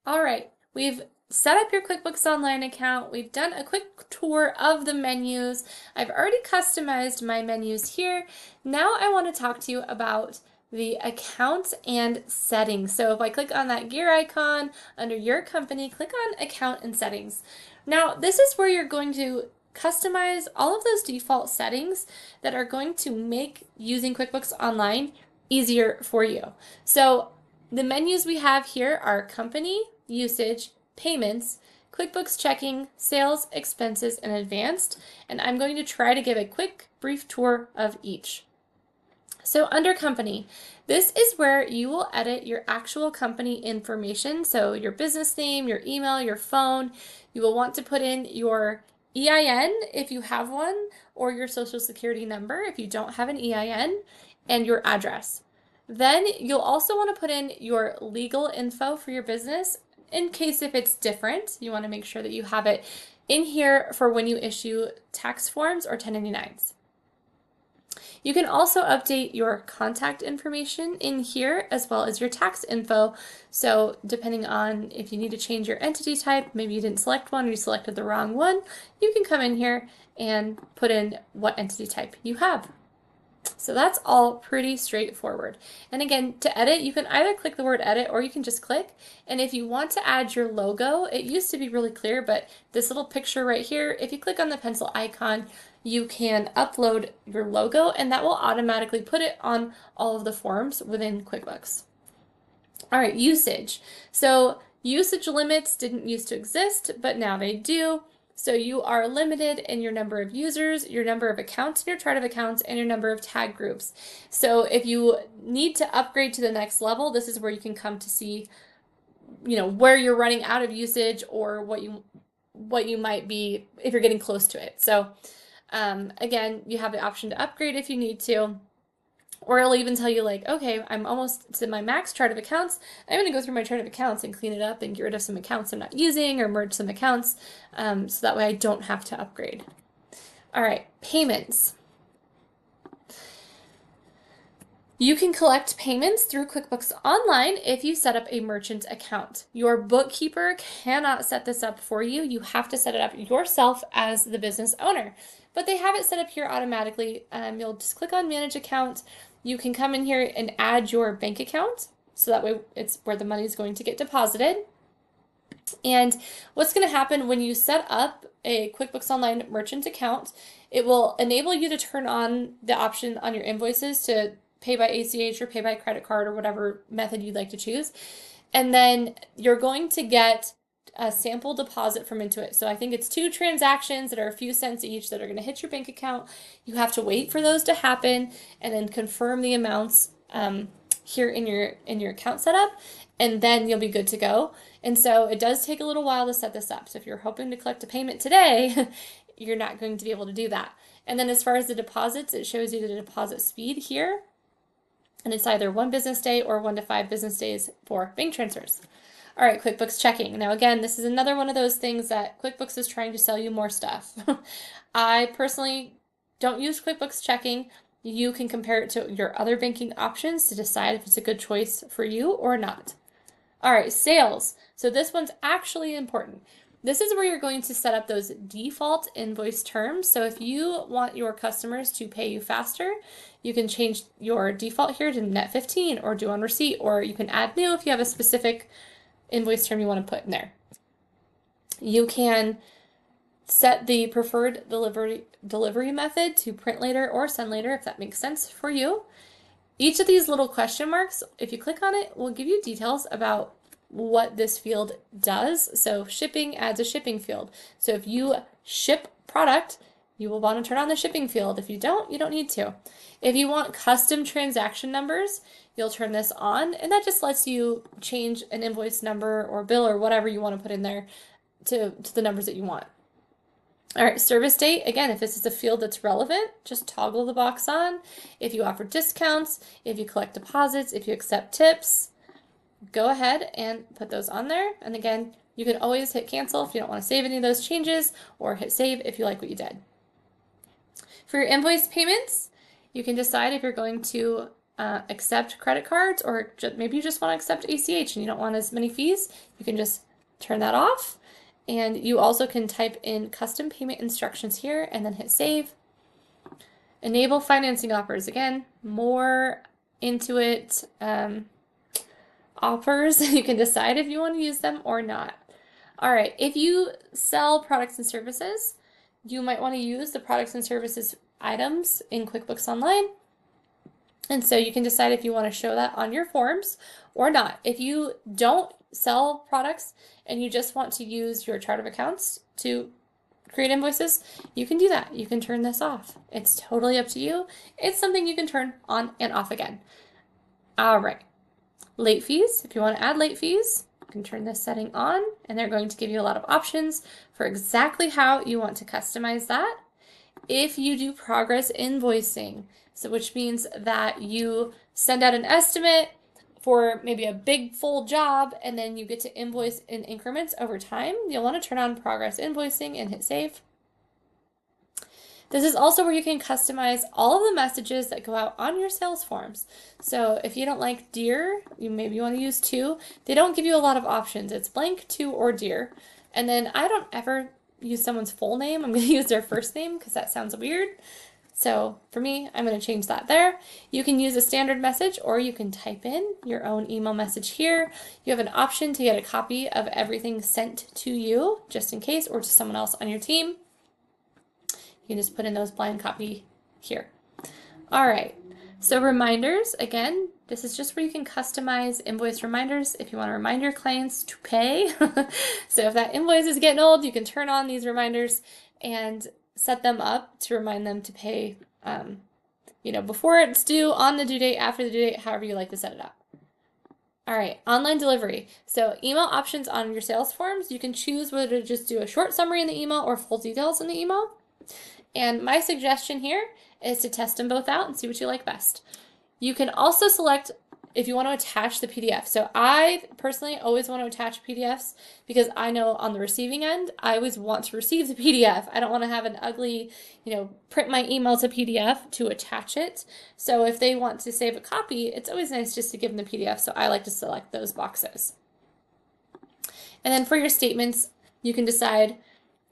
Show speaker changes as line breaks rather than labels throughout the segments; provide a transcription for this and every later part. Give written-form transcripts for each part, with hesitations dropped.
All right, we've set up your QuickBooks Online account. We've done a quick tour of the menus. I've already customized my menus here. Now I want to talk to you about the account and settings. So if I click on that gear icon under your company, click on account and settings. Now this is where you're going to customize all of those default settings that are going to make using QuickBooks Online easier for you. So the menus we have here are company, usage, payments, QuickBooks checking, sales, expenses, and advanced. And I'm going to try to give a quick, brief tour of each. So under company, this is where you will edit your actual company information. So your business name, your email, your phone. You will want to put in your EIN if you have one, or your social security number if you don't have an EIN, and your address. Then you'll also want to put in your legal info for your business in case if it's different. You want to make sure that you have it in here for when you issue tax forms or 1099s. You can also update your contact information in here as well as your tax info. So depending on if you need to change your entity type, maybe you didn't select one or you selected the wrong one, you can come in here and put in what entity type you have. So that's all pretty straightforward. And again, to edit, you can either click the word edit or you can just click. And if you want to add your logo, it used to be really clear, but this little picture right here, if you click on the pencil icon, you can upload your logo and that will automatically put it on all of the forms within QuickBooks. All right, usage. So usage limits didn't used to exist, but now they do. So you are limited in your number of users, your number of accounts in your chart of accounts, and your number of tag groups. So if you need to upgrade to the next level, this is where you can come to see, where you're running out of usage or what you might be if you're getting close to it. So again, you have the option to upgrade if you need to. Or it'll even tell you like, okay, I'm almost to my max chart of accounts. I'm going to go through my chart of accounts and clean it up and get rid of some accounts I'm not using or merge some accounts so that way I don't have to upgrade. All right, payments. You can collect payments through QuickBooks Online if you set up a merchant account. Your bookkeeper cannot set this up for you. You have to set it up yourself as the business owner. But they have it set up here automatically. You'll just click on Manage Account. You can come in here and add your bank account. So that way it's where the money is going to get deposited. And what's going to happen when you set up a QuickBooks Online merchant account, it will enable you to turn on the option on your invoices to pay by ACH or pay by credit card or whatever method you'd like to choose. And then you're going to get a sample deposit from Intuit. So I think it's 2 transactions that are a few cents each that are going to hit your bank account. You have to wait for those to happen and then confirm the amounts here in your account setup, and then you'll be good to go. And so it does take a little while to set this up. So if you're hoping to collect a payment today, you're not going to be able to do that. And then as far as the deposits, it shows you the deposit speed here. And it's either 1 business day or 1 to 5 business days for bank transfers. All right, QuickBooks checking. Now again, this is another one of those things that QuickBooks is trying to sell you more stuff. I personally don't use QuickBooks checking. You can compare it to your other banking options to decide if it's a good choice for you or not. All right, sales. So this one's actually important. This is where you're going to set up those default invoice terms. So if you want your customers to pay you faster, you can change your default here to net 15 or due on receipt, or you can add new if you have a specific invoice term you want to put in there. You can set the preferred delivery method to print later or send later if that makes sense for you. Each of these little question marks, if you click on it, will give you details about what this field does. So shipping adds a shipping field. So if you ship product, you will want to turn on the shipping field. If you don't need to. If you want custom transaction numbers, you'll turn this on, and that just lets you change an invoice number or bill or whatever you want to put in there to the numbers that you want. All right, service date. Again, if this is a field that's relevant, just toggle the box on. If you offer discounts, if you collect deposits, if you accept tips, go ahead and put those on there. And again, you can always hit cancel if you don't want to save any of those changes, or hit save if you like what you did. For your invoice payments, you can decide if you're going to accept credit cards, or maybe you just want to accept ACH and you don't want as many fees, you can just turn that off. And you also can type in custom payment instructions here and then hit save. Enable financing offers. Again, more Intuit offers. You can decide if you want to use them or not. All right, if you sell products and services, you might want to use the products and services items in QuickBooks Online. And so you can decide if you want to show that on your forms or not. If you don't sell products and you just want to use your chart of accounts to create invoices, you can do that. You can turn this off. It's totally up to you. It's something you can turn on and off again. All right. Late fees. If you want to add late fees, you can turn this setting on, and they're going to give you a lot of options for exactly how you want to customize that. If you do progress invoicing, so which means that you send out an estimate for maybe a big full job and then you get to invoice in increments over time, you'll want to turn on progress invoicing and hit save. This is also where you can customize all of the messages that go out on your sales forms. So if you don't like dear, you maybe want to use to. They don't give you a lot of options. It's blank, to, or dear. And then I don't ever use someone's full name. I'm going to use their first name because that sounds weird. So for me, I'm going to change that there. You can use a standard message, or you can type in your own email message here. You have an option to get a copy of everything sent to you, just in case, or to someone else on your team. You can just put in those blind copy here. All right, so reminders, again, this is just where you can customize invoice reminders if you want to remind your clients to pay. So if that invoice is getting old, you can turn on these reminders and set them up to remind them to pay, before it's due, on the due date, after the due date, however you like to set it up. All right, online delivery. So email options on your sales forms, you can choose whether to just do a short summary in the email or full details in the email. And my suggestion here is to test them both out and see what you like best. You can also select if you want to attach the PDF. So I personally always want to attach PDFs because I know on the receiving end, I always want to receive the PDF. I don't want to have an ugly, print my email to PDF to attach it. So if they want to save a copy, it's always nice just to give them the PDF. So I like to select those boxes. And then for your statements, you can decide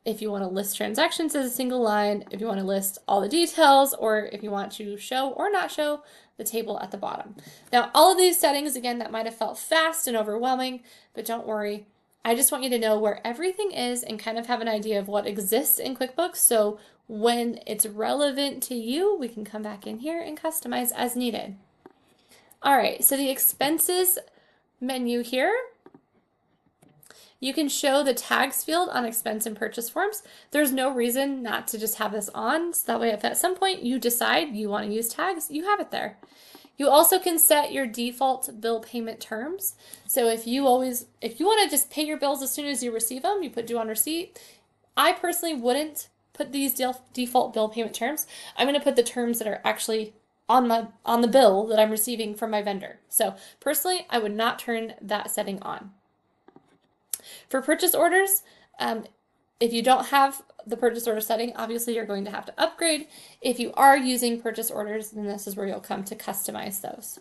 if you want to list transactions as a single line, if you want to list all the details, or if you want to show or not show the table at the bottom. Now, all of these settings, again, that might have felt fast and overwhelming, but don't worry. I just want you to know where everything is and kind of have an idea of what exists in QuickBooks. So when it's relevant to you, we can come back in here and customize as needed. All right, so the expenses menu here, you can show the tags field on expense and purchase forms. There's no reason not to just have this on, so that way if at some point you decide you want to use tags, you have it there. You also can set your default bill payment terms. So if you want to just pay your bills as soon as you receive them, you put due on receipt. I personally wouldn't put these default bill payment terms. I'm going to put the terms that are actually on the bill that I'm receiving from my vendor. So personally, I would not turn that setting on. For purchase orders, if you don't have the purchase order setting, obviously you're going to have to upgrade. If you are using purchase orders, then this is where you'll come to customize those.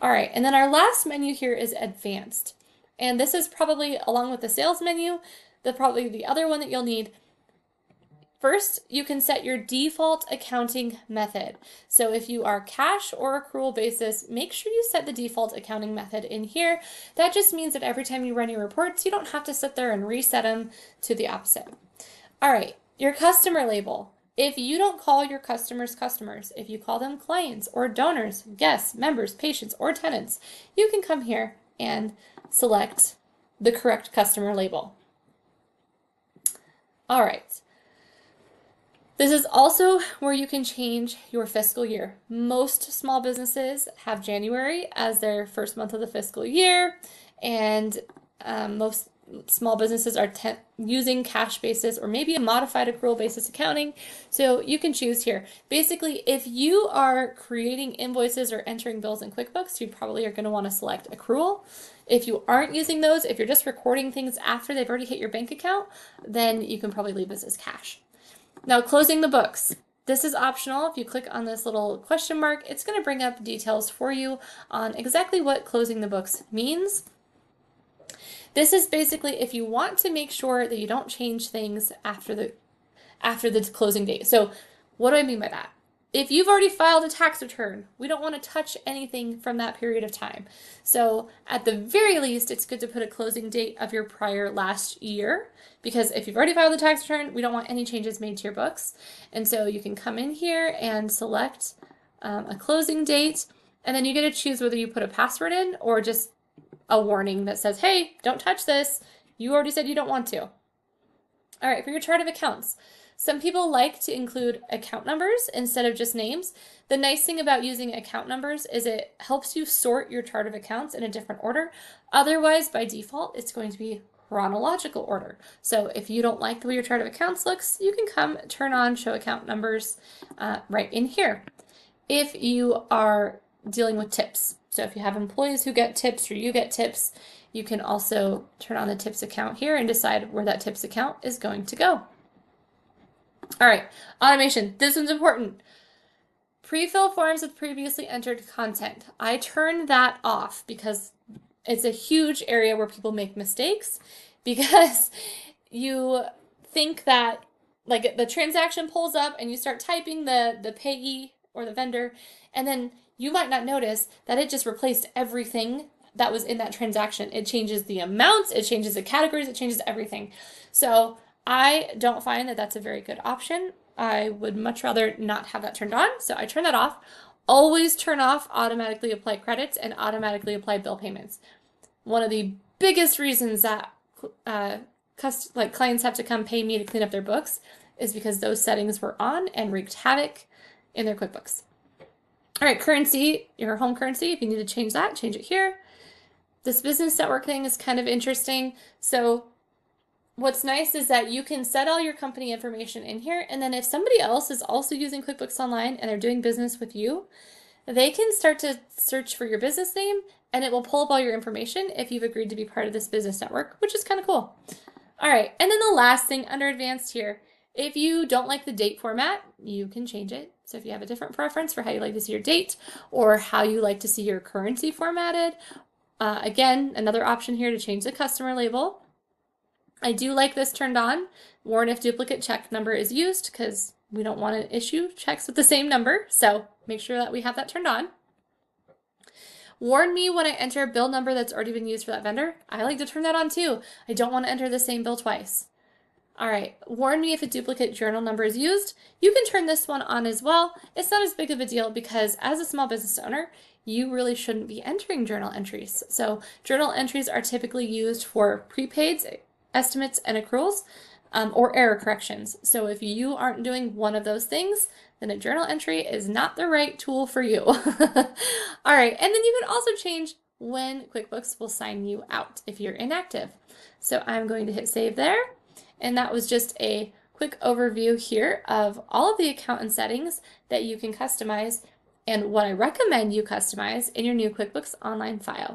All right, and then our last menu here is advanced. And this is probably, along with the sales menu, probably the other one that you'll need. First, you can set your default accounting method. So if you are cash or accrual basis, make sure you set the default accounting method in here. That just means that every time you run your reports, you don't have to sit there and reset them to the opposite. All right, your customer label. If you don't call your customers customers, if you call them clients or donors, guests, members, patients, or tenants, you can come here and select the correct customer label. All right. This is also where you can change your fiscal year. Most small businesses have January as their first month of the fiscal year, and most small businesses are using cash basis or maybe a modified accrual basis accounting. So you can choose here. Basically, if you are creating invoices or entering bills in QuickBooks, you probably are going to want to select accrual. If you aren't using those, if you're just recording things after they've already hit your bank account, then you can probably leave this as cash. Now, closing the books. This is optional. If you click on this little question mark, it's going to bring up details for you on exactly what closing the books means. This is basically if you want to make sure that you don't change things after the closing date. So what do I mean by that? If you've already filed a tax return, we don't want to touch anything from that period of time. So at the very least, it's good to put a closing date of your prior last year, because if you've already filed a tax return, we don't want any changes made to your books. And so you can come in here and select a closing date, and then you get to choose whether you put a password in or just a warning that says, hey, don't touch this. You already said you don't want to. All right, for your chart of accounts, some people like to include account numbers instead of just names. The nice thing about using account numbers is it helps you sort your chart of accounts in a different order. Otherwise, by default, it's going to be chronological order. So if you don't like the way your chart of accounts looks, you can come turn on show account numbers right in here. If you are dealing with tips, so if you have employees who get tips or you get tips, you can also turn on the tips account here and decide where that tips account is going to go. All right, automation. This one's important. Pre-fill forms with previously entered content. I turn that off because it's a huge area where people make mistakes, because you think that like the transaction pulls up and you start typing the payee or the vendor, and then you might not notice that it just replaced everything that was in that transaction. It changes the amounts, it changes the categories, it changes everything. So I don't find that that's a very good option. I would much rather not have that turned on, so I turn that off. Always turn off automatically apply credits and automatically apply bill payments. One of the biggest reasons that clients have to come pay me to clean up their books is because those settings were on and wreaked havoc in their QuickBooks. All right, currency, your home currency, if you need to change that, change it here. This business network thing is kind of interesting. So what's nice is that you can set all your company information in here, and then if somebody else is also using QuickBooks Online and they're doing business with you, they can start to search for your business name and it will pull up all your information if you've agreed to be part of this business network, which is kind of cool. All right, and then the last thing under advanced here, if you don't like the date format, you can change it. So if you have a different preference for how you like to see your date or how you like to see your currency formatted, again, another option here to change the customer label. I do like this turned on. Warn if duplicate check number is used, because we don't want to issue checks with the same number. So make sure that we have that turned on. Warn me when I enter a bill number that's already been used for that vendor. I like to turn that on too. I don't want to enter the same bill twice. All right, warn me if a duplicate journal number is used. You can turn this one on as well. It's not as big of a deal because as a small business owner, you really shouldn't be entering journal entries. So journal entries are typically used for prepaids, estimates, and accruals, or error corrections. So if you aren't doing one of those things, then a journal entry is not the right tool for you. All right, and then you can also change when QuickBooks will sign you out if you're inactive. So I'm going to hit save there. And that was just a quick overview here of all of the accountant settings that you can customize and what I recommend you customize in your new QuickBooks Online file.